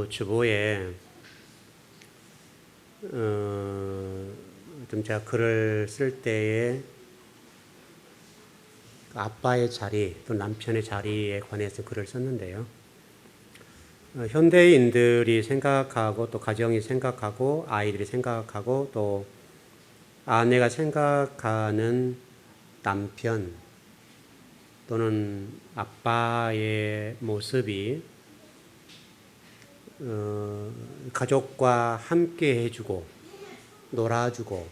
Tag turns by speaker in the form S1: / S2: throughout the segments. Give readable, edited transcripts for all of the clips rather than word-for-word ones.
S1: 주보에 좀 제가 글을 쓸 때에 아빠의 자리 또 남편의 자리에 관해서 글을 썼는데요. 현대인들이 생각하고 또 가정이 생각하고 아이들이 생각하고 또 아내가 생각하는 남편 또는 아빠의 모습이 가족과 함께 해주고 놀아주고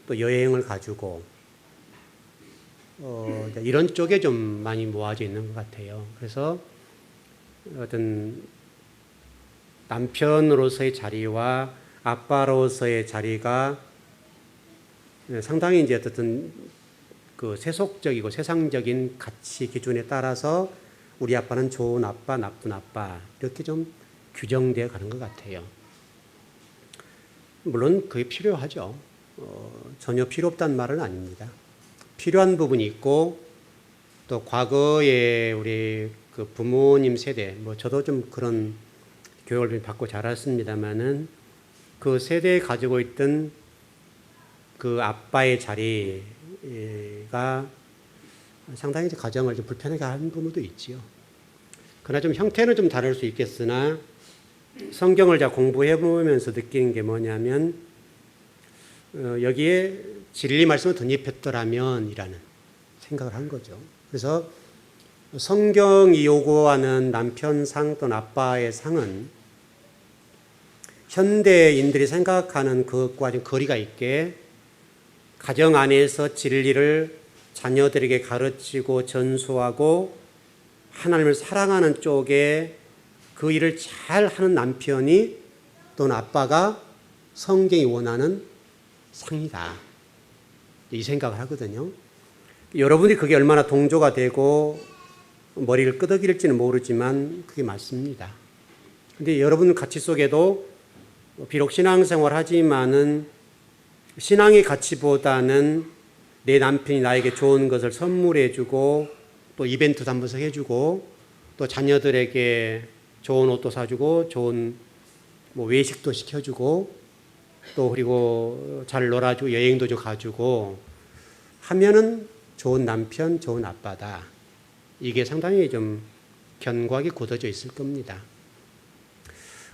S1: 또 여행을 가주고 이런 쪽에 좀 많이 모아져 있는 것 같아요. 그래서 어떤 남편으로서의 자리와 아빠로서의 자리가 상당히 이제 어떤 그 세속적이고 세상적인 가치 기준에 따라서 우리 아빠는 좋은 아빠, 나쁜 아빠 이렇게 좀 규정되어 가는 것 같아요. 물론 그게 필요하죠. 전혀 필요 없다는 말은 아닙니다. 필요한 부분이 있고 또 과거에 우리 그 부모님 세대, 저도 좀 그런 교육을 받고 자랐습니다만은 그 세대에 가지고 있던 그 아빠의 자리가 상당히 가정을 좀 불편하게 하는 부분도 있지요. 그러나 좀 형태는 좀 다를 수 있겠으나 성경을 제가 공부해 보면서 느끼는 게 뭐냐면 여기에 진리 말씀을 덧입혔더라면 이라는 생각을 한 거죠. 그래서 성경이 요구하는 남편 상 또는 아빠의 상은 현대인들이 생각하는 그것과 좀 거리가 있게 가정 안에서 진리를 자녀들에게 가르치고 전수하고 하나님을 사랑하는 쪽에 그 일을 잘 하는 남편이 또는 아빠가 성경이 원하는 상이다. 이 생각을 하거든요. 여러분이 그게 얼마나 동조가 되고 머리를 끄덕일지는 모르지만 그게 맞습니다. 근데 여러분 가치 속에도 비록 신앙생활 하지만은 신앙의 가치보다는 내 남편이 나에게 좋은 것을 선물해주고 또 이벤트도 한 번씩 해주고 또 자녀들에게 좋은 옷도 사주고 좋은 외식도 시켜주고 또 그리고 잘 놀아주고 여행도 좀 가주고 하면은 좋은 남편, 좋은 아빠다. 이게 상당히 좀 견고하게 굳어져 있을 겁니다.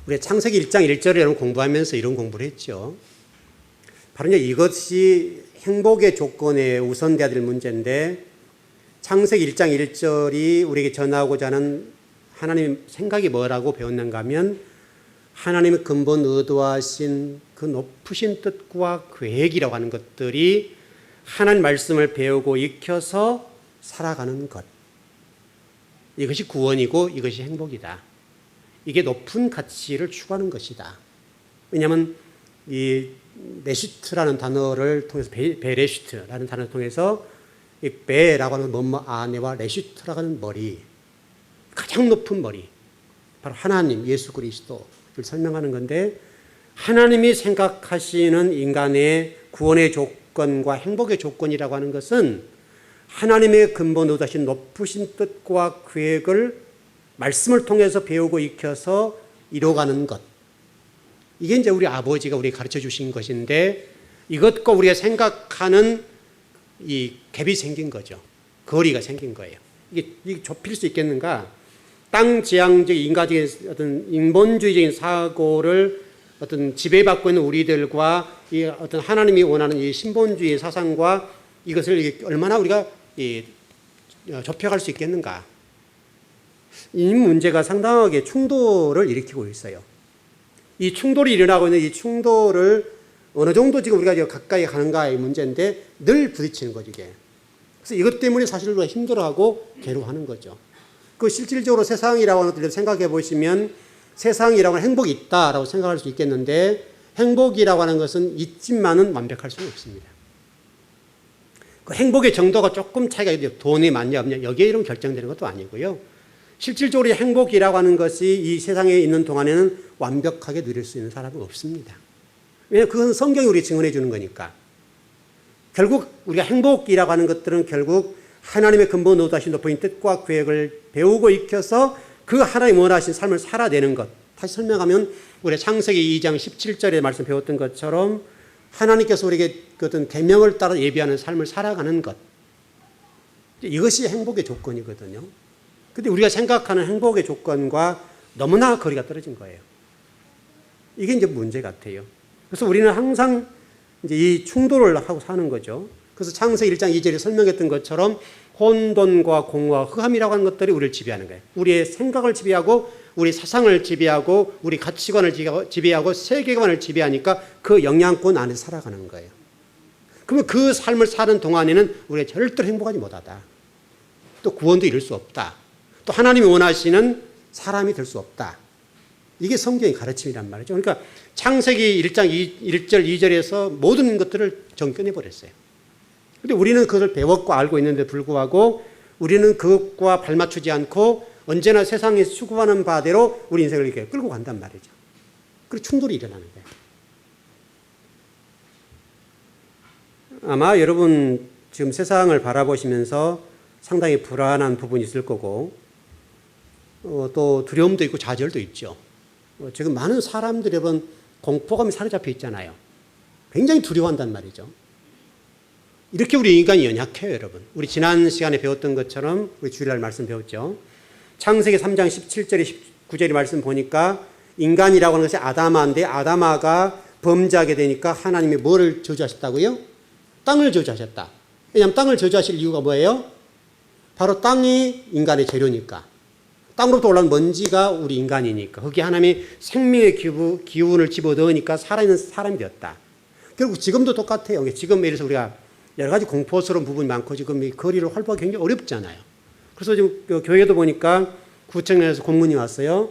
S1: 우리 창세기 1장 1절을 여러분 공부하면서 이런 공부를 했죠. 바로 이것이 행복의 조건에 우선돼야 될 문제인데 창세기 1장 1절이 우리에게 전하고자 하는 하나님의 생각이 뭐라고 배웠는가 하면 하나님의 근본 의도하신 그 높으신 뜻과 계획이라고 하는 것들이 하나님 말씀을 배우고 익혀서 살아가는 것. 이것이 구원이고 이것이 행복이다. 이게 높은 가치를 추구하는 것이다. 왜냐하면 이 레슈트라는 단어를 통해서 베레슈트라는 단어를 통해서 이 베라고 하는 뭐뭐 아내와 레슈트라고 하는 머리, 가장 높은 머리, 바로 하나님 예수 그리스도를 설명하는 건데 하나님이 생각하시는 인간의 구원의 조건과 행복의 조건이라고 하는 것은 하나님의 근본 의도하신 높으신 뜻과 계획을 말씀을 통해서 배우고 익혀서 이뤄가는 것. 이게 이제 우리 아버지가 우리에게 가르쳐 주신 것인데 이것과 우리가 생각하는 이 갭이 생긴 거죠. 거리가 생긴 거예요. 이게 좁힐 수 있겠는가? 땅지향적 인간적인 어떤 인본주의적인 사고를 어떤 지배받고 있는 우리들과 이 어떤 하나님이 원하는 이 신본주의 사상과 이것을 얼마나 우리가 좁혀갈 수 있겠는가? 이 문제가 상당하게 충돌을 일으키고 있어요. 이 충돌이 일어나고 있는 이 충돌을 어느 정도 지금 우리가 가까이 가는가의 문제인데 늘 부딪히는 거죠, 이게. 그래서 이것 때문에 사실 우리가 힘들어하고 괴로워하는 거죠. 그 실질적으로 세상이라고 하는 것들 생각해 보시면 세상이라고 하는 행복이 있다라고 생각할 수 있겠는데 행복이라고 하는 것은 있지만은 완벽할 수는 없습니다. 그 행복의 정도가 조금 차이가 있어요. 돈이 많냐 없냐 여기에 이런 결정되는 것도 아니고요. 실질적으로 행복이라고 하는 것이 이 세상에 있는 동안에는 완벽하게 누릴 수 있는 사람은 없습니다. 왜냐하면 그건 성경이 우리 증언해 주는 거니까. 결국 우리가 행복이라고 하는 것들은 결국 하나님의 근본 의도하신 높은 뜻과 계획을 배우고 익혀서 그 하나님 원하신 삶을 살아내는 것. 다시 설명하면 우리 창세기 2장 17절에 말씀 배웠던 것처럼 하나님께서 우리에게 그 어떤 계명을 따라 예비하는 삶을 살아가는 것. 이것이 행복의 조건이거든요. 근데 우리가 생각하는 행복의 조건과 너무나 거리가 떨어진 거예요. 이게 이제 문제 같아요. 그래서 우리는 항상 이제 이 충돌을 하고 사는 거죠. 그래서 창세기 1장 2절에 설명했던 것처럼 혼돈과 공허와 흑암이라고 하는 것들이 우리를 지배하는 거예요. 우리의 생각을 지배하고 우리 사상을 지배하고 우리 가치관을 지배하고 세계관을 지배하니까 그 영향권 안에 살아가는 거예요. 그러면 그 삶을 사는 동안에는 우리가 절대로 행복하지 못하다. 또 구원도 이룰 수 없다. 또 하나님이 원하시는 사람이 될 수 없다. 이게 성경의 가르침이란 말이죠. 그러니까 창세기 1장 1절 2절에서 모든 것들을 정겨내버렸어요. 그런데 우리는 그것을 배웠고 알고 있는데 불구하고 우리는 그것과 발맞추지 않고 언제나 세상에서 추구하는 바대로 우리 인생을 이렇게 끌고 간단 말이죠. 그리고 충돌이 일어나는 거예요. 아마 여러분 지금 세상을 바라보시면서 상당히 불안한 부분이 있을 거고 또 두려움도 있고 좌절도 있죠. 지금 많은 사람들이 여러분 공포감이 사로잡혀 있잖아요. 굉장히 두려워한단 말이죠. 이렇게 우리 인간이 연약해요, 여러분. 우리 지난 시간에 배웠던 것처럼 우리 주일날 말씀 배웠죠. 창세기 3장 17절에 19절의 말씀 보니까 인간이라고 하는 것이 아담아인데 아담아가 범죄하게 되니까 하나님이 뭐를 저주하셨다고요? 땅을 저주하셨다. 왜냐하면 땅을 저주하실 이유가 뭐예요? 바로 땅이 인간의 재료니까. 땅으로부터 올라온 먼지가 우리 인간이니까. 거기에 하나님이 생명의 기운을 집어넣으니까 살아있는 사람이 되었다. 결국 지금도 똑같아요. 지금 예를 들어서 우리가 여러 가지 공포스러운 부분이 많고 지금 이 거리를 활보하기 굉장히 어렵잖아요. 그래서 지금 교회도 보니까 구청에서 공문이 왔어요.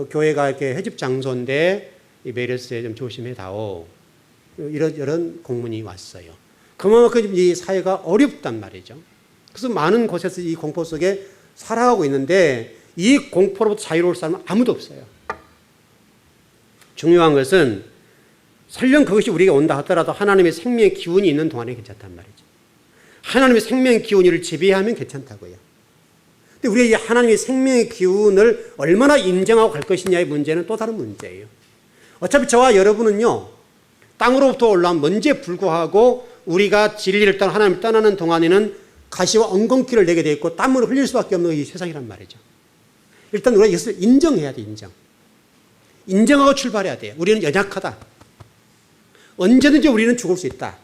S1: 교회가 이렇게 회집 장소인데 이 메르스에 좀 조심해다오. 이런 공문이 왔어요. 그만큼 이 사회가 어렵단 말이죠. 그래서 많은 곳에서 이 공포 속에 살아가고 있는데 이 공포로부터 자유로울 사람은 아무도 없어요. 중요한 것은 설령 그것이 우리에게 온다 하더라도 하나님의 생명의 기운이 있는 동안에 괜찮단 말이죠. 하나님의 생명의 기운을 지배하면 괜찮다고요. 근데 우리가 이 하나님의 생명의 기운을 얼마나 인정하고 갈 것이냐의 문제는 또 다른 문제예요. 어차피 저와 여러분은요, 땅으로부터 올라온 먼지에 불구하고 우리가 진리를 떠나 하나님을 떠나는 동안에는 가시와 엉겅퀴를 내게 되어 있고 땀을 흘릴 수밖에 없는 이 세상이란 말이죠. 일단 우리가 이것을 인정해야 돼, 인정하고 출발해야 돼요. 우리는 연약하다. 언제든지 우리는 죽을 수 있다.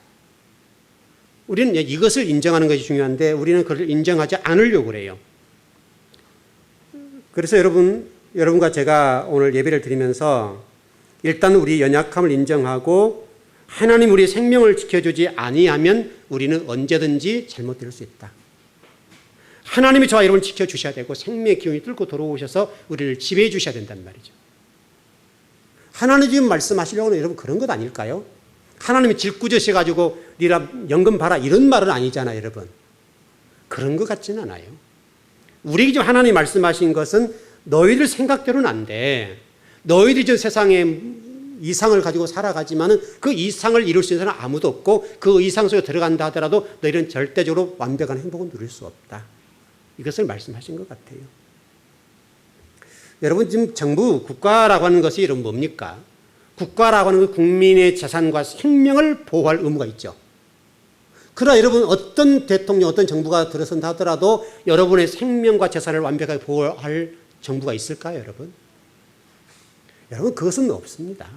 S1: 우리는 이것을 인정하는 것이 중요한데 우리는 그걸 인정하지 않으려고 그래요. 그래서 여러분과 제가 오늘 예배를 드리면서 일단 우리 연약함을 인정하고 하나님 우리의 생명을 지켜주지 아니하면 우리는 언제든지 잘못될 수 있다. 하나님이 저와 여러분을 지켜주셔야 되고 생명의 기운이 뚫고 들어오셔서 우리를 지배해 주셔야 된단 말이죠. 하나님 지금 말씀하시려고는 여러분 그런 것 아닐까요? 하나님이 질구저셔가지고 니라 연금 봐라 이런 말은 아니잖아요, 여러분. 그런 것 같지는 않아요. 우리에게 지금 하나님이 말씀하신 것은 너희들 생각대로는 안 돼. 너희들이 저 세상에 이상을 가지고 살아가지만은 그 이상을 이룰 수 있는 사람은 아무도 없고 그 이상 속에 들어간다 하더라도 너희는 절대적으로 완벽한 행복은 누릴 수 없다. 이것을 말씀하신 것 같아요. 여러분 지금 정부, 국가라고 하는 것이 여러분 뭡니까? 국가라고 하는 건 국민의 재산과 생명을 보호할 의무가 있죠. 그러나 여러분 어떤 대통령, 어떤 정부가 들어선다 하더라도 여러분의 생명과 재산을 완벽하게 보호할 정부가 있을까요, 여러분? 여러분 그것은 없습니다.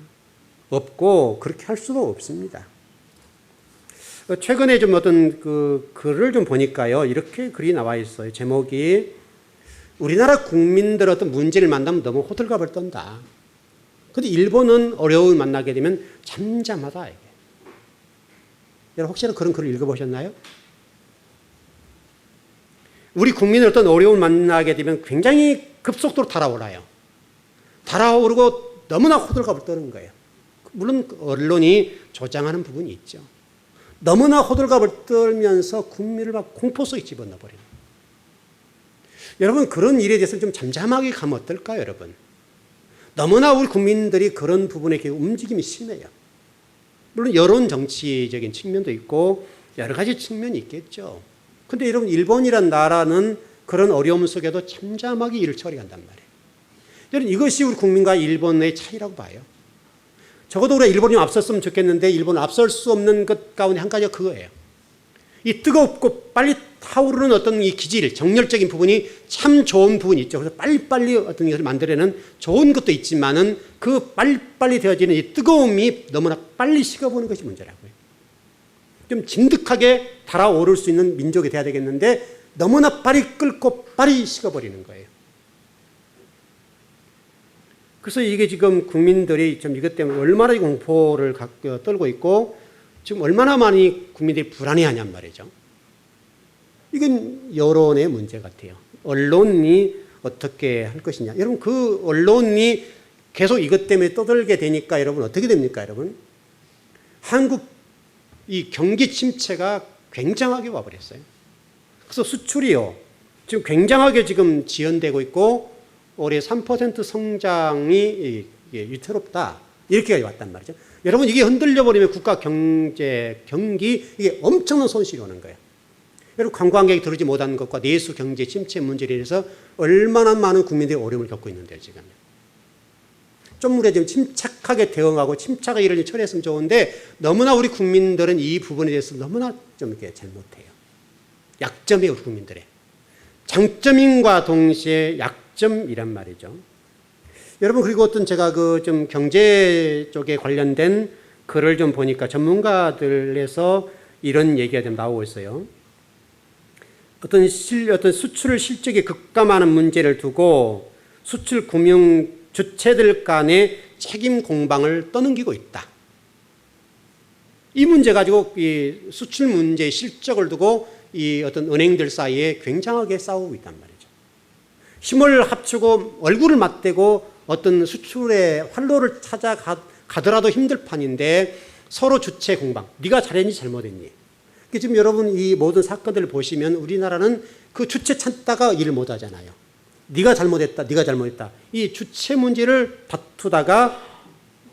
S1: 없고 그렇게 할 수도 없습니다. 최근에 좀 어떤 그 글을 좀 보니까요, 이렇게 글이 나와 있어요. 제목이 우리나라 국민들 어떤 문제를 만나면 너무 호들갑을 떤다. 그런데 일본은 어려움을 만나게 되면 잠잠하다. 이게. 여러분 혹시 그런 글을 읽어보셨나요? 우리 국민은 어떤 어려움을 만나게 되면 굉장히 급속도로 달아올라요. 달아오르고 너무나 호들갑을 떠는 거예요. 물론 언론이 조장하는 부분이 있죠. 너무나 호들갑을 떨면서 국민을 막 공포 속에 집어넣어버리는 거예요. 여러분 그런 일에 대해서 좀 잠잠하게 가면 어떨까요, 여러분? 너무나 우리 국민들이 그런 부분에 움직임이 심해요. 물론 여론 정치적인 측면도 있고 여러 가지 측면이 있겠죠. 그런데 여러분 일본이란 나라는 그런 어려움 속에도 잠잠하게 일을 처리한단 말이에요. 여러분 이것이 우리 국민과 일본의 차이라고 봐요. 적어도 우리가 일본이 앞섰으면 좋겠는데 일본은 앞설 수 없는 것 가운데 한 가지가 그거예요. 이 뜨겁고 빨리 타오르는 어떤 이 기질, 정열적인 부분이 참 좋은 부분이 있죠. 그래서 빨리빨리 어떤 것을 만들어내는 좋은 것도 있지만은 그 빨리빨리 되어지는 이 뜨거움이 너무나 빨리 식어보는 것이 문제라고요. 좀 진득하게 달아오를 수 있는 민족이 돼야 되겠는데 너무나 빨리 끓고 빨리 식어버리는 거예요. 그래서 이게 지금 국민들이 좀 이것 때문에 얼마나 공포를 떨고 있고 지금 얼마나 많이 국민들이 불안해하냔 말이죠. 이건 여론의 문제 같아요. 언론이 어떻게 할 것이냐. 여러분 그 언론이 계속 이것 때문에 떠들게 되니까 여러분 어떻게 됩니까 여러분? 한국 이 경기 침체가 굉장하게 와버렸어요. 그래서 수출이요. 지금 굉장하게 지금 지연되고 있고 올해 3% 성장이 위태롭다. 이렇게 왔단 말이죠. 여러분 이게 흔들려 버리면 국가 경제, 경기 이게 엄청난 손실이 오는 거예요. 여러분 관광객이 들어오지 못하는 것과 내수 경제 침체 문제에 대해서 얼마나 많은 국민들이 어려움을 겪고 있는데요. 지금. 좀 우리가 좀 침착하게 대응하고 침착하게 일을 처리했으면 좋은데 너무나 우리 국민들은 이 부분에 대해서 너무나 좀 이렇게 잘못해요. 약점이에요. 우리 국민들의. 장점인과 동시에 약점이란 말이죠. 여러분 그리고 어떤 제가 그 좀 경제 쪽에 관련된 글을 좀 보니까 전문가들에서 이런 얘기가 좀 나오고 있어요. 어떤 수출 실적이 급감하는 문제를 두고 수출 금융 주체들 간의 책임 공방을 떠넘기고 있다. 이 문제 가지고 이 수출 문제의 실적을 두고 이 어떤 은행들 사이에 굉장하게 싸우고 있단 말이죠. 힘을 합치고 얼굴을 맞대고 어떤 수출의 활로를 찾아가더라도 힘들 판인데 서로 주체 공방. 네가 잘했니 잘못했니. 지금 여러분 이 모든 사건들을 보시면 우리나라는 그 주체 찾다가 일을 못하잖아요. 네가 잘못했다. 네가 잘못했다. 이 주체 문제를 다투다가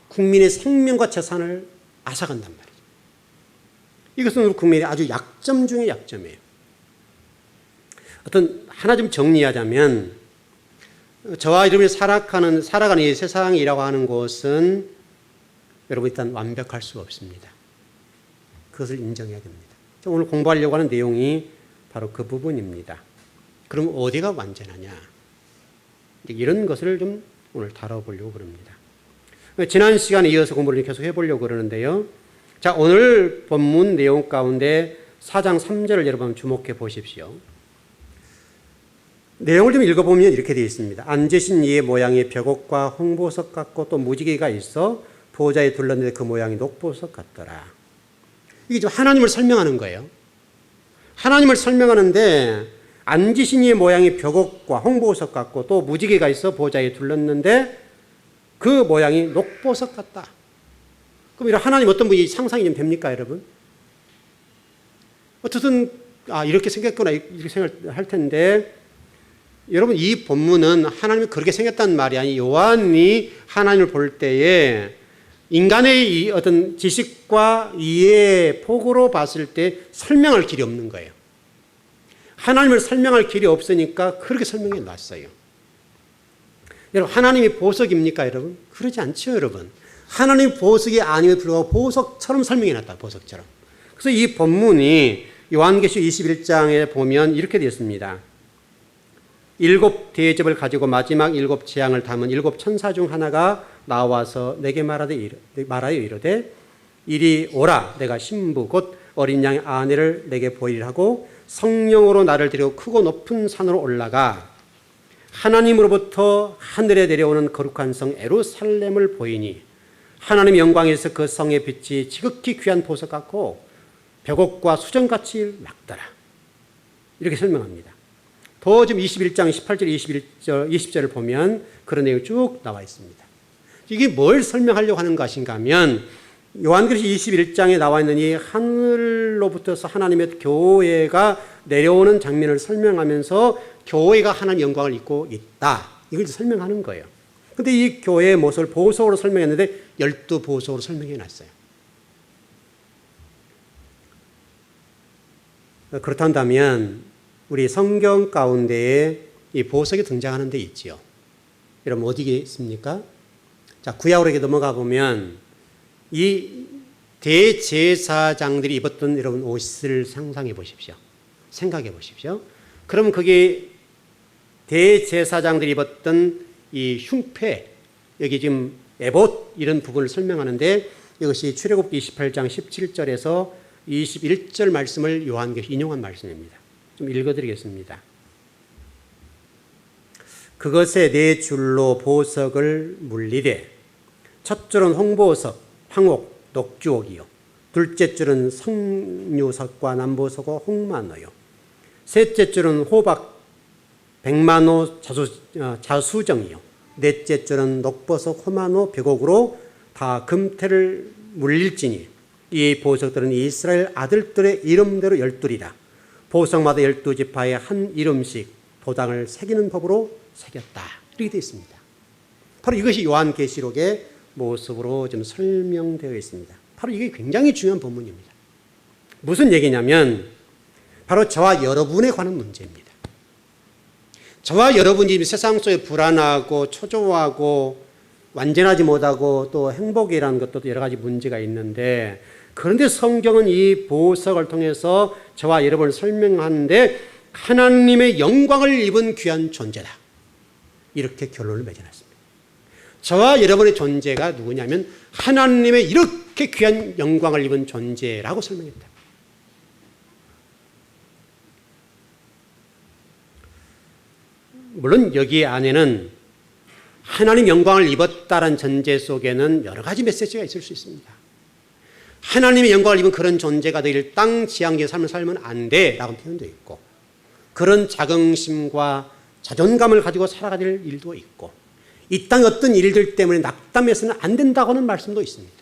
S1: 국민의 생명과 재산을 앗아간단 말이죠. 이것은 우리 국민의 아주 약점 중의 약점이에요. 어떤 하나 좀 정리하자면 저와 여러분이 살아가는 이 세상이라고 하는 것은 여러분 일단 완벽할 수가 없습니다. 그것을 인정해야 됩니다. 오늘 공부하려고 하는 내용이 바로 그 부분입니다. 그럼 어디가 완전하냐? 이런 것을 좀 오늘 다뤄보려고 그럽니다. 지난 시간에 이어서 공부를 계속 해보려고 그러는데요. 자, 오늘 본문 내용 가운데 4장 3절을 여러분 주목해 보십시오. 내용을 좀 읽어보면 이렇게 되어 있습니다. 앉으신 이의 모양이 벽옥과 홍보석 같고 또 무지개가 있어 보좌에 둘렀는데 그 모양이 녹보석 같더라. 이게 좀 하나님을 설명하는 거예요. 하나님을 설명하는데 앉으신 이의 모양이 벽옥과 홍보석 같고 또 무지개가 있어 보좌에 둘렀는데 그 모양이 녹보석 같다. 그럼 이런 하나님 어떤 분이 상상이 좀 됩니까 여러분? 어쨌든 이렇게 생겼구나 이렇게 생각할 텐데 여러분 이 본문은 하나님이 그렇게 생겼다는 말이 아니에요. 요한이 하나님을 볼 때에 인간의 이 어떤 지식과 이해의 폭으로 봤을 때 설명할 길이 없는 거예요. 하나님을 설명할 길이 없으니까 그렇게 설명해 놨어요. 여러분 하나님이 보석입니까 여러분? 그러지 않죠 여러분. 하나님 보석이 아님에 불구하고 보석처럼 설명해 놨다. 보석처럼. 그래서 이 본문이 요한계시록 21장에 보면 이렇게 되어 있습니다. 7 대접을 가지고 마지막 7 재앙을 담은 7 천사 중 하나가 나와서 내게 말하여 이르되 이리 오라. 내가 신부 곧 어린 양의 아내를 내게 보이리라 하고 성령으로 나를 데리고 크고 높은 산으로 올라가 하나님으로부터 하늘에 내려오는 거룩한 성 예루살렘을 보이니 하나님의 영광에서 그 성의 빛이 지극히 귀한 보석 같고 벽옥과 수정같이 맑더라. 이렇게 설명합니다. 더 지금 21장 18절 20절을 보면 그런 내용이 쭉 나와 있습니다. 이게 뭘 설명하려고 하는 것인가 하면 요한계시록 21장에 나와 있는 이 하늘로부터서 하나님의 교회가 내려오는 장면을 설명하면서 교회가 하나님의 영광을 입고 있다. 이걸 설명하는 거예요. 그런데 이 교회의 모습을 보석으로 설명했는데 12보석으로 설명해 놨어요. 그렇다면 우리 성경 가운데에 이 보석이 등장하는 데 있지요. 여러분 어디에 있습니까? 자, 구약으로 이렇게 넘어가 보면 이 대제사장들이 입었던 여러분 옷을 상상해 보십시오. 생각해 보십시오. 그럼 그게 대제사장들이 입었던 이 흉패, 여기 지금 에봇 이런 부분을 설명하는데 이것이 출애굽기 28장 17절에서 21절 말씀을 요한계시 인용한 말씀입니다. 좀 읽어드리겠습니다. 그것에 네 줄로 보석을 물리되 첫 줄은 홍보석, 황옥, 녹주옥이요. 둘째 줄은 석류석과 남보석과 홍만호요. 셋째 줄은 호박, 백만호, 자수정이요. 넷째 줄은 녹보석, 호만호, 백옥으로 다 금태를 물릴지니 이 보석들은 이스라엘 아들들의 이름대로 12이라. 보석마다 12지파의 한 이름씩 도장을 새기는 법으로 새겼다. 이렇게 되어 있습니다. 바로 이것이 요한계시록의 모습으로 좀 설명되어 있습니다. 바로 이게 굉장히 중요한 본문입니다. 무슨 얘기냐면 바로 저와 여러분에 관한 문제입니다. 저와 여러분이 세상 속에 불안하고 초조하고 완전하지 못하고 또 행복이라는 것도 여러 가지 문제가 있는데, 그런데 성경은 이 보석을 통해서 저와 여러분을 설명하는데 하나님의 영광을 입은 귀한 존재다. 이렇게 결론을 맺어놨습니다. 저와 여러분의 존재가 누구냐면 하나님의 이렇게 귀한 영광을 입은 존재라고 설명했다. 물론 여기 안에는 하나님 영광을 입었다는 전제 속에는 여러 가지 메시지가 있을 수 있습니다. 하나님의 영광을 입은 그런 존재가 너희를 땅 지향의 삶을 살면 안 돼 라고 표현도 있고, 그런 자긍심과 자존감을 가지고 살아가야 일도 있고, 이 땅의 어떤 일들 때문에 낙담해서는 안 된다고 하는 말씀도 있습니다.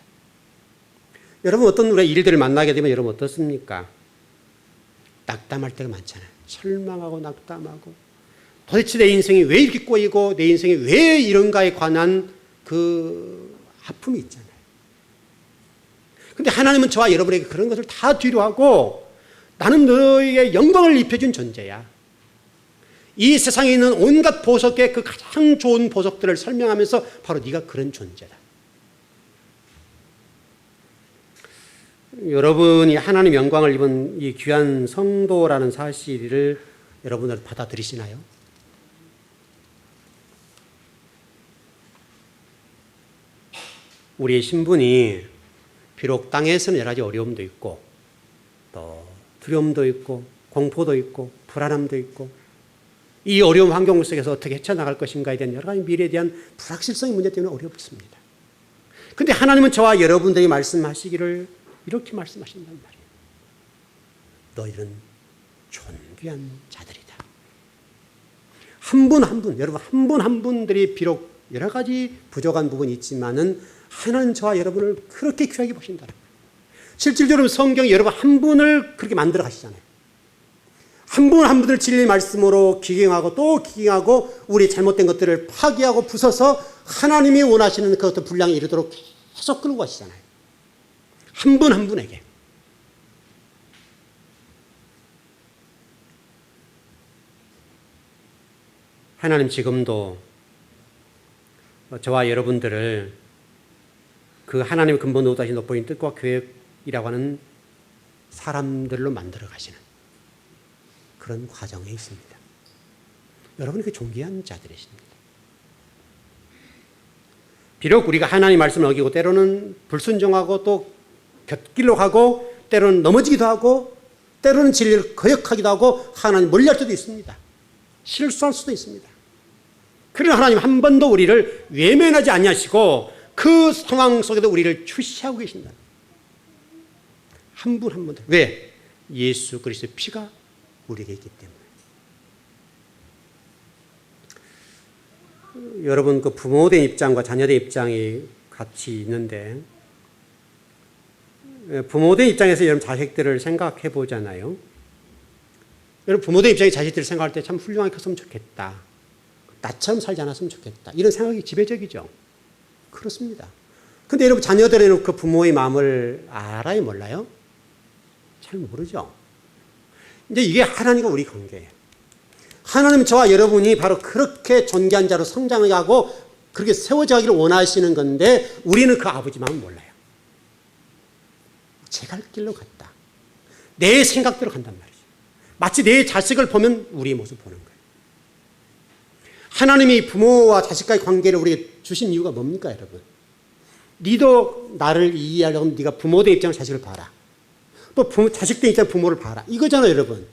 S1: 여러분 어떤 우리가 일들을 만나게 되면 여러분 어떻습니까? 낙담할 때가 많잖아요. 절망하고 낙담하고 도대체 내 인생이 왜 이렇게 꼬이고 내 인생이 왜 이런가에 관한 그 아픔이 있잖아요. 그런데 하나님은 저와 여러분에게 그런 것을 다 뒤로하고 나는 너에게 영광을 입혀준 존재야. 이 세상에 있는 온갖 보석의 그 가장 좋은 보석들을 설명하면서 바로 네가 그런 존재다. 여러분이 하나님 영광을 입은 이 귀한 성도라는 사실을 여러분들 받아들이시나요? 우리의 신분이 비록 땅에서는 여러 가지 어려움도 있고 또 두려움도 있고 공포도 있고 불안함도 있고 이 어려운 환경 속에서 어떻게 헤쳐나갈 것인가에 대한 여러 가지 미래에 대한 불확실성의 문제 때문에 어렵습니다. 그런데 하나님은 저와 여러분들이 말씀하시기를 이렇게 말씀하신단 말이에요. 너희는 존귀한 자들이다. 한 분 한 분, 여러분 한 분 한 분들이 비록 여러 가지 부족한 부분이 있지만은 하나님 저와 여러분을 그렇게 귀하게 보신다는 거예요. 실질적으로 성경이 여러분 한 분을 그렇게 만들어 가시잖아요. 한 분 한 분을 진리의 말씀으로 기경하고 또 기경하고 우리 잘못된 것들을 파기하고 부숴서 하나님이 원하시는 그 어떤 분량에 이르도록 계속 끌고 가시잖아요. 한 분 한 분에게. 하나님 지금도 저와 여러분들을 그 하나님의 근본 의도하신 돋보인 뜻과 계획이라고 하는 사람들로 만들어 가시는 그런 과정에 있습니다. 여러분이 그 존귀한 자들이십니다. 비록 우리가 하나님 말씀을 어기고 때로는 불순종하고 또 곁길로 가고 때로는 넘어지기도 하고 때로는 진리를 거역하기도 하고 하나님 멀리할 때도 있습니다. 실수할 수도 있습니다. 그러나 하나님 한 번도 우리를 외면하지 아니하시고 그 상황 속에도 우리를 추시하고 계신다. 한 분 한 분. 왜? 예수 그리스도의 피가 우리에게 있기 때문에. 여러분 그 부모된 입장과 자녀된 입장이 같이 있는데 부모된 입장에서 여러분 자식들을 생각해 보잖아요. 여러분 부모된 입장에 자식들을 생각할 때 참 훌륭하게 컸으면 좋겠다. 나처럼 살지 않았으면 좋겠다. 이런 생각이 지배적이죠. 그렇습니다. 그런데 여러분 자녀들은 그 부모의 마음을 알아요? 몰라요? 잘 모르죠. 이제 이게 하나님과 우리 관계예요. 하나님 저와 여러분이 바로 그렇게 존귀한 자로 성장하고 그렇게 세워져 가기를 원하시는 건데 우리는 그 아버지 마음을 몰라요. 제 갈 길로 갔다. 내 생각대로 간단 말이죠. 마치 내 자식을 보면 우리의 모습을 보는 거예요. 하나님이 부모와 자식과의 관계를 우리에게 주신 이유가 뭡니까, 여러분? 니도 나를 이해하려고 하면 네가 부모된 입장으로 자식을 봐라. 또 자식된 입장으로 부모를 봐라. 이거잖아요, 여러분.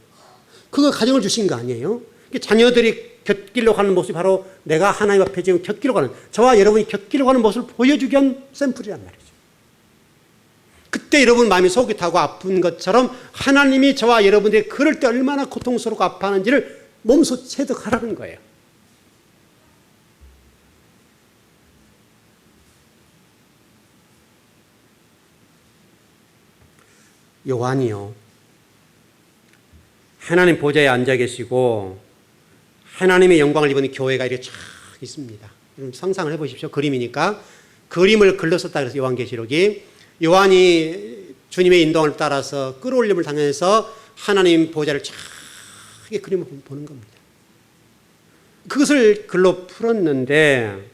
S1: 그거 가정을 주신 거 아니에요? 자녀들이 곁길로 가는 모습이 바로 내가 하나님 앞에 지금 곁길로 가는, 저와 여러분이 곁길로 가는 모습을 보여주기 위한 샘플이란 말이죠. 그때 여러분 마음이 속이 타고 아픈 것처럼 하나님이 저와 여러분들이 그럴 때 얼마나 고통스럽고 아파하는지를 몸소 체득하라는 거예요. 요한이요, 하나님 보좌에 앉아 계시고 하나님의 영광을 입은 교회가 이렇게 쫙 있습니다. 상상을 해보십시오. 그림이니까. 그림을 글렀었다 그래서 요한계시록이, 요한이 주님의 인도를 따라서 끌어올림을 당해서 하나님 보좌를 쫙 그림을 보는 겁니다. 그것을 글로 풀었는데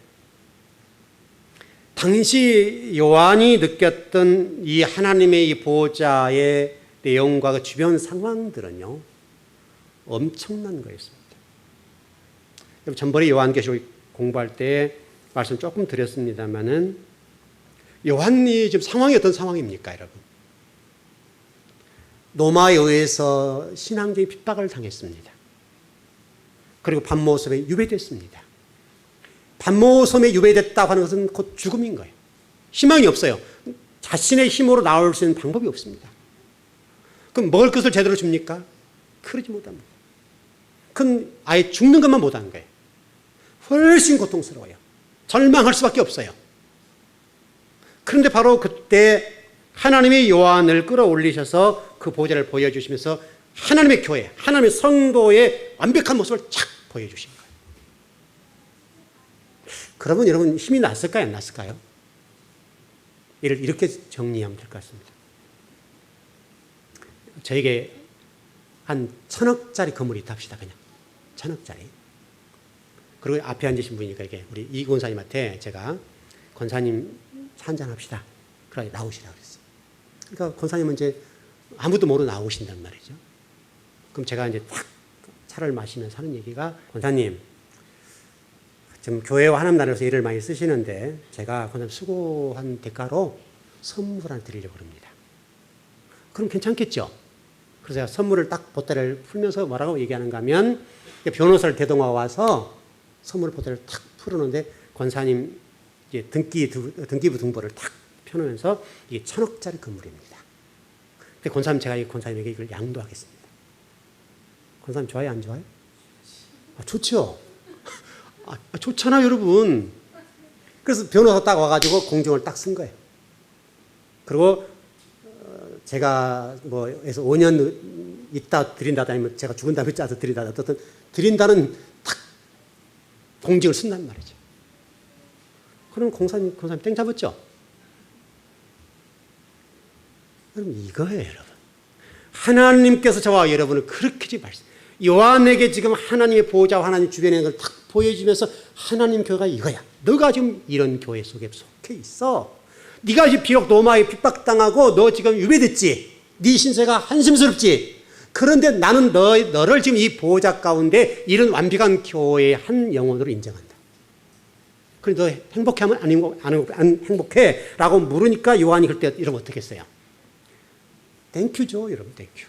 S1: 당시 요한이 느꼈던 이 하나님의 이 보좌의 내용과 그 주변 상황들은요, 엄청난 거였습니다. 전번에 요한계시록 공부할 때 말씀 조금 드렸습니다만은 요한이 지금 상황이 어떤 상황입니까, 여러분? 로마에 의해서 신앙적인 핍박을 당했습니다. 그리고 반모섬에 유배됐습니다. 반모섬에 유배됐다고 하는 것은 곧 죽음인 거예요. 희망이 없어요. 자신의 힘으로 나올 수 있는 방법이 없습니다. 그럼 먹을 것을 제대로 줍니까? 그러지 못합니다. 그건 아예 죽는 것만 못하는 거예요. 훨씬 고통스러워요. 절망할 수밖에 없어요. 그런데 바로 그때 하나님이 요한을 끌어올리셔서 그 보좌를 보여주시면서 하나님의 교회, 하나님의 성도의 완벽한 모습을 착 보여주신 거예요. 그러면 여러분 힘이 났을까요? 안 났을까요? 이렇게 정리하면 될 것 같습니다. 저에게 한 1,000억짜리 건물이 있다 합시다. 그냥 1,000억짜리. 그리고 앞에 앉으신 분이니까 이게 우리 이 권사님한테 제가 권사님 한잔 합시다. 그래 나오시라 그랬어요. 그러니까 권사님은 이제 아무도 모르고 나오신단 말이죠. 그럼 제가 이제 딱 차를 마시면서 하는 얘기가, 권사님 지금 교회와 하나님 나라에서 일을 많이 쓰시는데 제가 권사님 수고한 대가로 선물 하나 드리려고 합니다. 그럼 괜찮겠죠? 그래서 제가 선물을 딱 보따리를 풀면서 뭐라고 얘기하는가 하면, 변호사를 대동하고 와서 선물 보따리를 탁 풀어놓는데 권사님 이제 등기부 등본을 탁 펴놓으면서 이게 1,000억짜리 건물입니다. 근데 권사님, 제가 이 권사님에게 이걸 양도하겠습니다. 권사님 좋아요, 안 좋아요? 좋죠. 좋잖아요, 여러분. 그래서 변호사 딱 와가지고 공증을 딱 쓴 거예요. 그리고 제가 뭐에서 5년 있다 드린다, 아니면 제가 죽은 다음에 짜서 드린다, 어떤 드린다는 딱 공증을 쓴단 말이죠. 그럼 권사님 땡 잡았죠? 여러분 이거예요, 여러분. 하나님께서 저와 여러분을 그렇게 지금 말씀. 요한에게 지금 하나님의 보호자와 하나님 주변에 있는 걸 탁 보여주면서 하나님 교회가 이거야. 너가 지금 이런 교회 속에 속해 있어. 네가 지금 비록 로마에 핍박당하고 너 지금 유배됐지. 네 신세가 한심스럽지. 그런데 나는 너를 지금 이 보호자 가운데 이런 완벽한 교회의 한 영혼으로 인정한다. 그래 너 행복해 하면 안 행복해? 라고 물으니까 요한이 그때 이러면 어떻게 했어요? 땡큐죠, 여러분, 땡큐.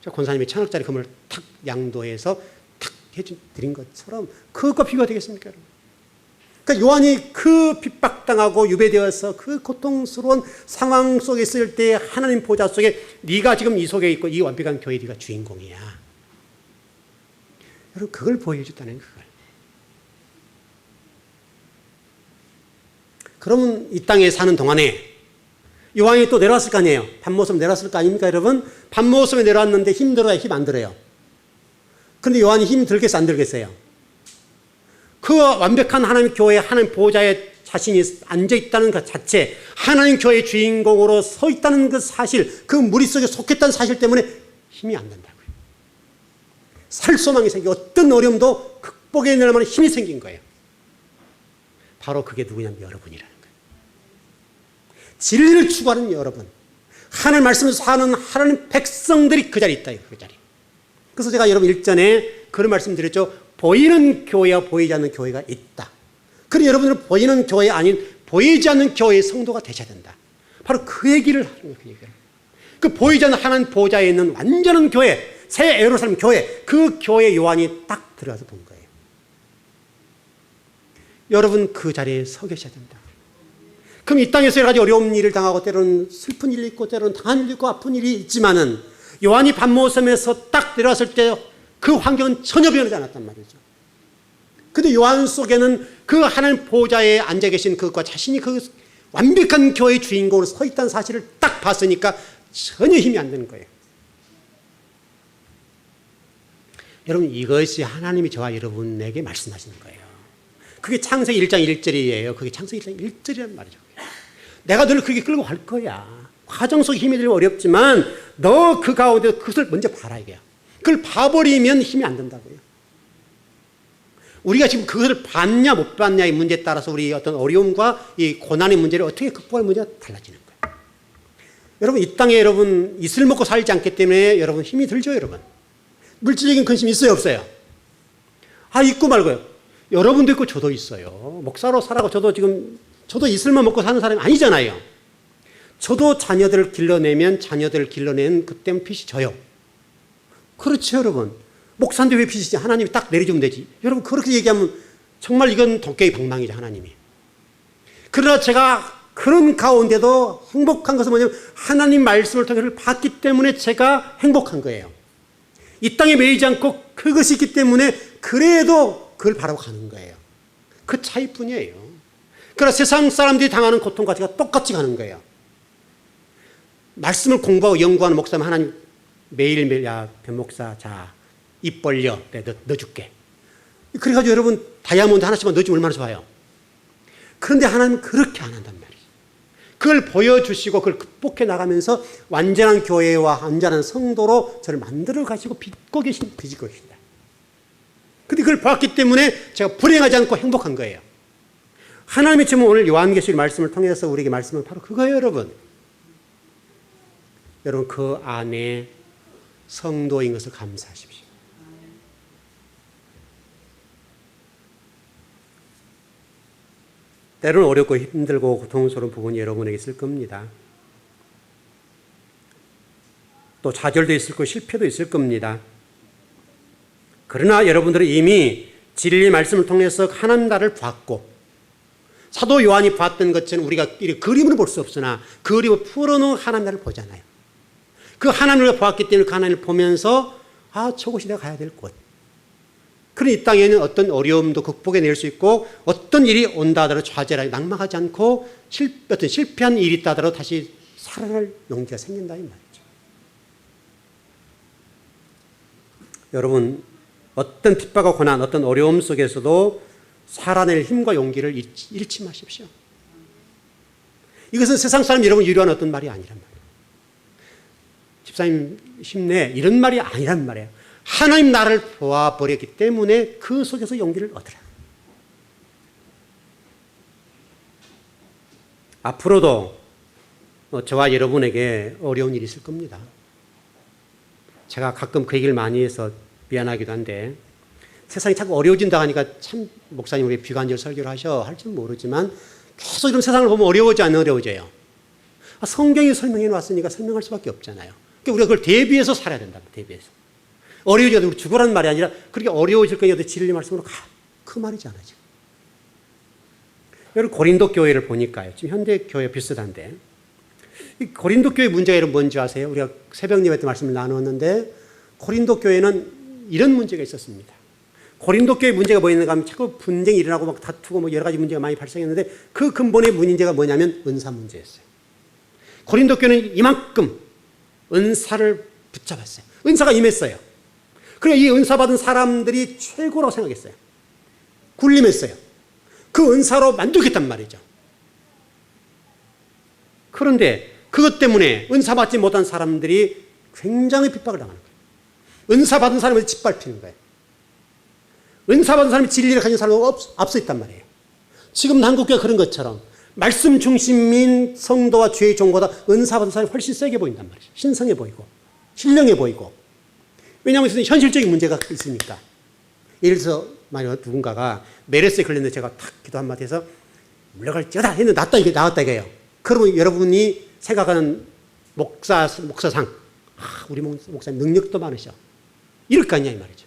S1: 저 권사님이 1,000억짜리 건물을 탁 양도해서 탁 해드린 것처럼 그것과 비교가 되겠습니까, 여러분? 그러니까 요한이 그 핍박당하고 유배되어서 그 고통스러운 상황 속에 있을 때 하나님 보좌 속에 네가 지금 이 속에 있고 이 완벽한 교회 네가 주인공이야. 여러분 그걸 보여줬다는 그걸. 그러면 이 땅에 사는 동안에 요한이 또 내려왔을 거 아니에요. 반모섬 내려왔을 거 아닙니까, 여러분? 반모섬에 내려왔는데 힘들어요, 힘 안 들어요? 그런데 요한이 힘 들겠어요, 안 들겠어요? 그 완벽한 하나님 교회, 하나님 보호자의 자신이 앉아있다는 것 자체, 하나님 교회의 주인공으로 서 있다는 그 사실, 그 무리 속에 속했다는 사실 때문에 힘이 안 난다고요. 살 소망이 생기고 어떤 어려움도 극복해낼 만한 힘이 생긴 거예요. 바로 그게 누구냐면 여러분이라는 거예요. 진리를 추구하는 여러분, 하나님 말씀을 사는 하나님 백성들이 그 자리에 있다. 그 자리. 그래서 제가 여러분 일전에 그런 말씀 드렸죠. 보이는 교회와 보이지 않는 교회가 있다. 그럼 여러분들은 보이는 교회 아닌 보이지 않는 교회의 성도가 되셔야 된다. 바로 그 얘기를 하는 거예요. 그 얘기를. 그 보이지 않는 하나님 보좌에 있는 완전한 교회, 새 예루살렘 교회, 그 교회 요한이 딱 들어가서 본 거예요. 여러분 그 자리에 서 계셔야 된다. 그럼 이 땅에서 여러 가지 어려운 일을 당하고 때로는 슬픈 일이 있고 때로는 당한 일이 있고 아픈 일이 있지만은 요한이 밤모섬에서 딱 내려왔을 때 그 환경은 전혀 변하지 않았단 말이죠. 근데 요한 속에는 그 하나님 보좌에 앉아 계신 그것과 자신이 그 완벽한 교회의 주인공으로 서 있다는 사실을 딱 봤으니까 전혀 힘이 안 드는 거예요. 여러분 이것이 하나님이 저와 여러분에게 말씀하시는 거예요. 그게 창세기 1장 1절이에요. 그게 창세기 1장 1절이란 말이죠. 내가 너를 그렇게 끌고 갈 거야. 과정 속에 힘이 들면 어렵지만 너 그 가운데 그것을 먼저 봐라 이게요. 그걸 봐버리면 힘이 안 든다고요. 우리가 지금 그것을 봤냐 못 봤냐의 문제에 따라서 우리 어떤 어려움과 이 고난의 문제를 어떻게 극복할 문제가 달라지는 거예요. 여러분 이 땅에 여러분 이슬 먹고 살지 않기 때문에 여러분 힘이 들죠 여러분. 물질적인 근심이 있어요 없어요? 있고 말고요. 여러분도 있고 저도 있어요. 목사로 살아고 저도 이슬만 먹고 사는 사람이 아니잖아요. 저도 자녀들을 길러내면 자녀들을 길러낸 그때는 빚이 져요. 그렇죠 여러분. 목사인데 왜 빚이지? 하나님이 딱 내려주면 되지. 여러분 그렇게 얘기하면 정말 이건 도깨비 방망이죠 하나님이. 그러나 제가 그런 가운데도 행복한 것은 뭐냐면 하나님 말씀을 통해 봤기 때문에 제가 행복한 거예요. 이 땅에 매이지 않고 그것이 있기 때문에 그래도 그걸 바라고 가는 거예요. 그 차이뿐이에요. 그러나 세상 사람들이 당하는 고통과 제가 똑같이 가는 거예요. 말씀을 공부하고 연구하는 목사면 하나님 매일매일 야 변목사 자 입 벌려 내가 넣어줄게. 그래가지고 여러분 다이아몬드 하나씩만 넣어주면 얼마나 좋아요. 그런데 하나님은 그렇게 안 한단 말이에요. 그걸 보여주시고 그걸 극복해 나가면서 완전한 교회와 완전한 성도로 저를 만들어 가시고 빚고 계신다. 근데 그걸 봤기 때문에 제가 불행하지 않고 행복한 거예요. 하나님이 지금 오늘 요한계시록 말씀을 통해서 우리에게 말씀은 바로 그거예요 여러분. 여러분 그 안에 성도인 것을 감사하십시오. 때로는 어렵고 힘들고 고통스러운 부분이 여러분에게 있을 겁니다. 또 좌절도 있을 거고 실패도 있을 겁니다. 그러나 여러분들은 이미 진리 말씀을 통해서 하나님 나라를 봤고 사도 요한이 봤던 것처럼 우리가 그림으로 볼 수 없으나 그 그림을 풀어놓은 하나님 나라를 보잖아요. 그 하나님을 보았기 때문에 그 하나님을 보면서 저곳이 내가 가야 될 곳. 그런 이 땅에는 어떤 어려움도 극복해낼 수 있고 어떤 일이 온다 하더라도 좌절하게 낙망하지 않고 어떤 실패한 일이 있다 하더라도 다시 살아날 용기가 생긴다 이 말이죠. 여러분 어떤 핍박과 고난 어떤 어려움 속에서도 살아낼 힘과 용기를 잃지 마십시오. 이것은 세상 사람 여러분 유료한 어떤 말이 아니란 말이에요. 집사님 힘내 이런 말이 아니란 말이에요. 하나님 나를 보아버렸기 때문에 그 속에서 용기를 얻으라. 앞으로도 저와 여러분에게 어려운 일이 있을 겁니다. 제가 가끔 그 얘기를 많이 해서 미안하기도 한데 세상이 자꾸 어려워진다 하니까 참 목사님 왜 비관적 설교를 하셔 할지는 모르지만 계속 이런 세상을 보면 어려워져 안 어려워져요. 성경이 설명해 놨으니까 설명할 수밖에 없잖아요. 그러니까 우리가 그걸 대비해서 살아야 된다. 대비해서. 어려워져도 우리 죽으라는 말이 아니라 그렇게 어려워질 거여도 진리 말씀으로 가. 그 말이잖아요. 지금. 여러분 고린도 교회를 보니까요. 지금 현대 교회 비슷한데 이 고린도 교회 문제가 뭔지 아세요? 우리가 새벽 예배 때 말씀을 나누었는데 고린도 교회는 이런 문제가 있었습니다. 고린도 교회 문제가 뭐였는가 하면 자꾸 분쟁이 일어나고 막 다투고 뭐 여러 가지 문제가 많이 발생했는데 그 근본의 문제가 뭐냐면 은사 문제였어요. 고린도 교회는 이만큼 은사를 붙잡았어요. 은사가 임했어요. 그래 이 은사 받은 사람들이 최고라고 생각했어요. 군림했어요. 그 은사로 만족했단 말이죠. 그런데 그것 때문에 은사 받지 못한 사람들이 굉장히 핍박을 당하는 거예요. 은사 받은 사람을 짓밟히는 거예요. 은사 받은 사람이 진리를 가진 사람은 앞서 있단 말이에요. 지금 한국교회가 그런 것처럼 말씀 중심인 성도와 주의 종보다 은사 받은 사람이 훨씬 세게 보인단 말이죠. 신성해 보이고 신령해 보이고. 왜냐하면 현실적인 문제가 있으니까. 예를 들어서 만약 누군가가 메르스에 걸렸는데 제가 탁 기도 한마디 해서 물러갈지어다 했는데 나왔다 이거예요. 그러면 여러분이 생각하는 목사상 우리 목사님 능력도 많으셔. 이럴 거 아니냐 이 말이죠.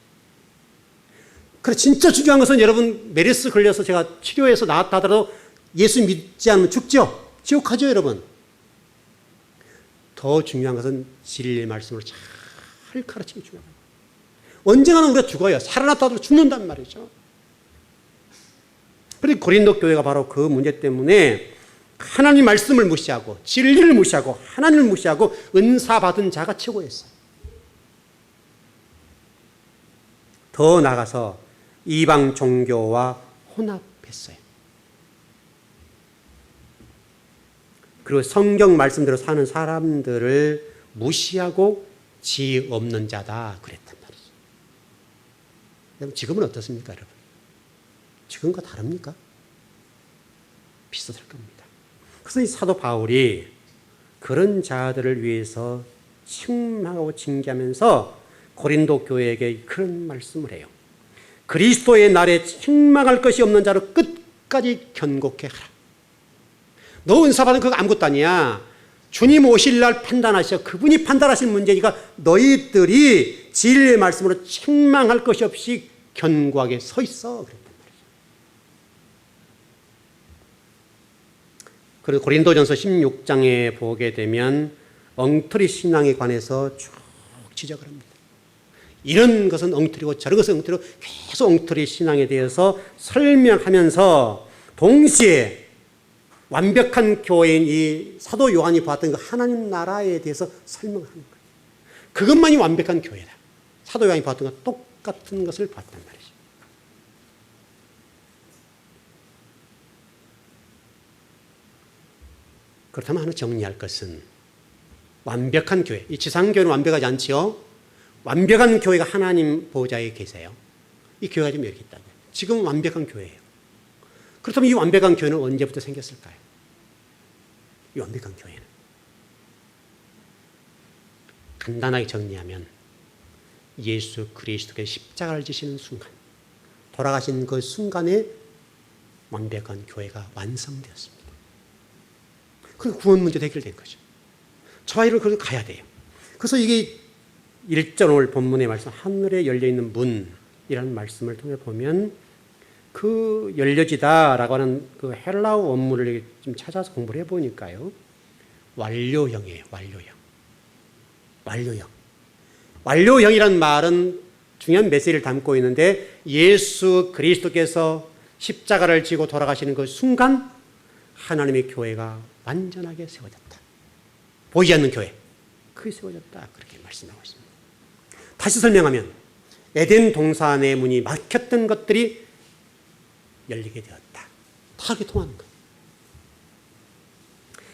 S1: 그래 진짜 중요한 것은 여러분 메르스 걸려서 제가 치료해서 나았다 하더라도 예수 믿지 않으면 죽죠. 지옥 가죠 여러분. 더 중요한 것은 진리의 말씀으로 잘 가르치기 중요하다. 언젠가는 우리가 죽어요. 살아났다 하더라도 죽는단 말이죠. 그런데 고린도 교회가 바로 그 문제 때문에 하나님 말씀을 무시하고 진리를 무시하고 하나님을 무시하고 은사 받은 자가 최고였어요. 더 나아가서 이방 종교와 혼합했어요. 그리고 성경 말씀대로 사는 사람들을 무시하고 지혜 없는 자다 그랬단 말이죠. 여러분 지금은 어떻습니까 여러분? 지금과 다릅니까? 비슷할 겁니다. 그래서 이 사도 바울이 그런 자들을 위해서 책망하고 징계하면서 고린도 교회에게 그런 말씀을 해요. 그리스도의 날에 책망할 것이 없는 자로 끝까지 견고케 하라. 너 은사 받은 그거 아무것도 아니야. 주님 오실 날 판단하셔. 그분이 판단하실 문제니까 너희들이 진리의 말씀으로 책망할 것이 없이 견고하게 서 있어. 그리고 고린도전서 16장에 보게 되면 엉터리 신앙에 관해서 쭉 지적을 합니다. 이런 것은 엉터리고 저런 것은 엉터리고 계속 엉터리 신앙에 대해서 설명하면서 동시에 완벽한 교회인 이 사도 요한이 봤던 그 하나님 나라에 대해서 설명하는 거예요. 그것만이 완벽한 교회다. 사도 요한이 봤던 것 똑같은 것을 봤단 말이죠. 그렇다면 하나 정리할 것은 완벽한 교회. 이 지상교회는 완벽하지 않지요. 완벽한 교회가 하나님 보좌에 계세요. 이 교회가 지금 여기 있다고요. 지금은 완벽한 교회예요. 그렇다면 이 완벽한 교회는 언제부터 생겼을까요? 이 완벽한 교회는 간단하게 정리하면 예수 그리스도의 십자가를 지시는 순간, 돌아가신 그 순간에 완벽한 교회가 완성되었습니다. 그리고 구원 문제도 해결된 거죠. 저와 여러분 그래도 가야 돼요. 그래서 이게 1절 오늘 본문의 말씀 하늘에 열려있는 문이라는 말씀을 통해 보면 그 열려지다라고 하는 그 헬라어 원문을 좀 찾아서 공부를 해보니까요. 완료형이에요. 완료형. 완료형이란 말은 중요한 메시지를 담고 있는데 예수 그리스도께서 십자가를 지고 돌아가시는 그 순간 하나님의 교회가 완전하게 세워졌다. 보이지 않는 교회. 그게 세워졌다. 그렇게 말씀하고 있습니다. 다시 설명하면 에덴 동산의 문이 막혔던 것들이 열리게 되었다. 다 그렇게 통하는 거예요.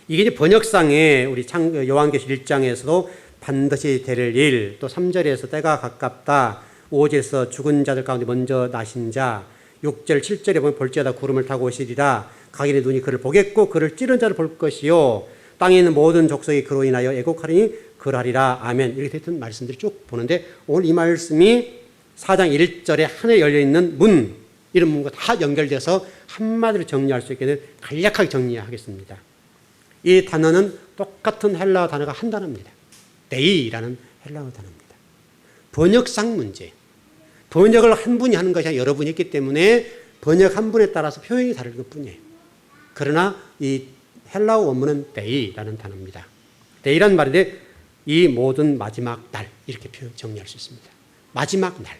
S1: 이게 이제 번역상에 우리 요한계시 1장에서도 반드시 될 일, 또 3절에서 때가 가깝다, 5절에서 죽은 자들 가운데 먼저 나신 자, 6절, 7절에 보면 볼지어다 구름을 타고 오시리라. 각인의 눈이 그를 보겠고 그를 찌른 자를 볼 것이요. 땅에 있는 모든 족속이 그로 인하여 애곡하리니 그러하리라. 아멘. 이렇게 됐던 말씀들이 쭉 보는데 오늘 이 말씀이 4장 1절에 하늘에 열려있는 문, 이런 문과 다 연결돼서 한마디로 정리할 수 있게 간략하게 정리하겠습니다. 이 단어는 똑같은 헬라어 단어가 한 단어입니다. 데이라는 헬라어 단어입니다. 번역상 문제. 번역을 한 분이 하는 것이 아니라 여러 분이 있기 때문에 번역 한 분에 따라서 표현이 다를 것뿐이에요. 그러나 이 헬라어 원문은 데이라는 단어입니다. 데이라는 말인데 이 모든 마지막 날 이렇게 정리할 수 있습니다. 마지막 날.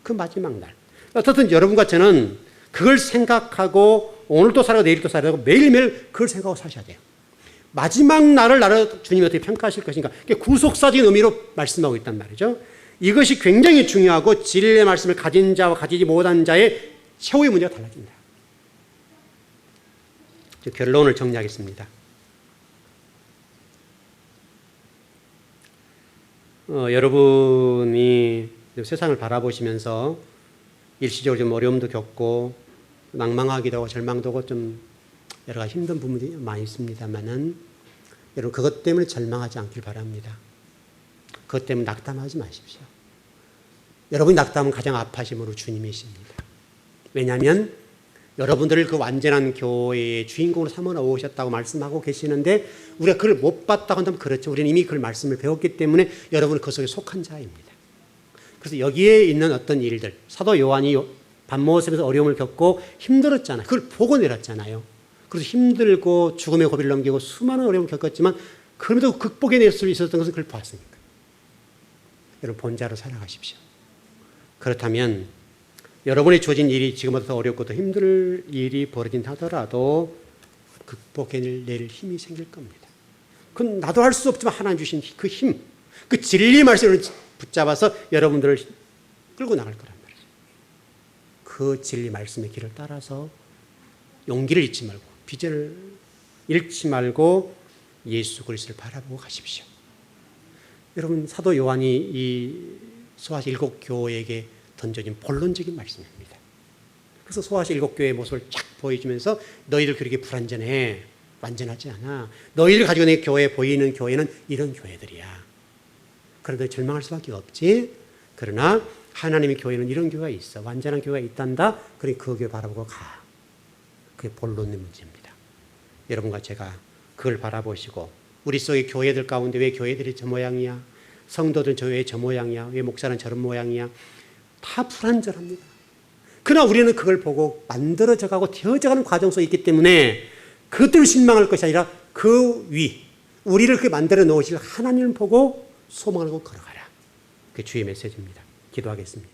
S1: 그 마지막 날. 어떻든 여러분과 저는 그걸 생각하고 오늘도 살아고 내일도 살아고 매일매일 그걸 생각하고 사셔야 돼요. 마지막 날을 나를 주님이 어떻게 평가하실 것인가. 구속사적인 의미로 말씀하고 있단 말이죠. 이것이 굉장히 중요하고 진리의 말씀을 가진 자와 가지지 못한 자의 최후의 문제가 달라진다. 결론을 정리하겠습니다. 여러분이 세상을 바라보시면서 일시적으로 좀 어려움도 겪고 낭망하기도 하고 절망도 하고 좀 여러 가지 힘든 부분이 많이 있습니다만은 여러분 그것 때문에 절망하지 않길 바랍니다. 그것 때문에 낙담하지 마십시오. 여러분이 낙담은 가장 아파심으로 주님이십니다. 왜냐하면 여러분들을 그 완전한 교회의 주인공으로 삼아 오셨다고 말씀하고 계시는데 우리가 그걸 못 봤다고 한다면 그렇죠. 우리는 이미 그 말씀을 배웠기 때문에 여러분은 그 속에 속한 자입니다. 그래서 여기에 있는 어떤 일들, 사도 요한이 반모섬에서 어려움을 겪고 힘들었잖아요. 그걸 보고 내렸잖아요. 그래서 힘들고 죽음의 고비를 넘기고 수많은 어려움을 겪었지만 그럼에도 극복해낼 수 있었던 것은 그걸 보았으니까. 여러분 본자로 살아가십시오. 그렇다면 여러분이 주어진 일이 지금보다 더 어렵고 더 힘들 일이 벌어진다 하더라도 극복해낼 힘이 생길 겁니다. 그건 나도 할 수 없지만 하나님 주신 그 힘, 그 진리 말씀을 붙잡아서 여러분들을 끌고 나갈 거란 말이죠. 그 진리 말씀의 길을 따라서 용기를 잃지 말고 비전을 잃지 말고 예수 그리스도를 바라보고 가십시오. 여러분 사도 요한이 이 소아시 7교회에게 던져진 본론적인 말씀입니다. 그래서 소아시 7교회의 모습을 쫙 보여주면서 너희들 그렇게 불완전해, 완전하지 않아. 너희들 가지고 있는 교회에 보이는 교회는 이런 교회들이야. 그런데 절망할 수밖에 없지. 그러나 하나님의 교회는 이런 교회가 있어. 완전한 교회가 있단다. 그러니 그 교회 바라보고 가. 그게 본론의 문제입니다. 여러분과 제가 그걸 바라보시고 우리 속의 교회들 가운데 왜 교회들이 저 모양이야? 성도들은 왜 저 모양이야? 왜 목사는 저런 모양이야? 다 불완전합니다. 그러나 우리는 그걸 보고 만들어져가고 되어져가는 과정 속에 있기 때문에 그것들을 실망할 것이 아니라 그 위, 우리를 그렇게 만들어 놓으실 하나님을 보고 소망하고 걸어가라. 그게 주의 메시지입니다. 기도하겠습니다.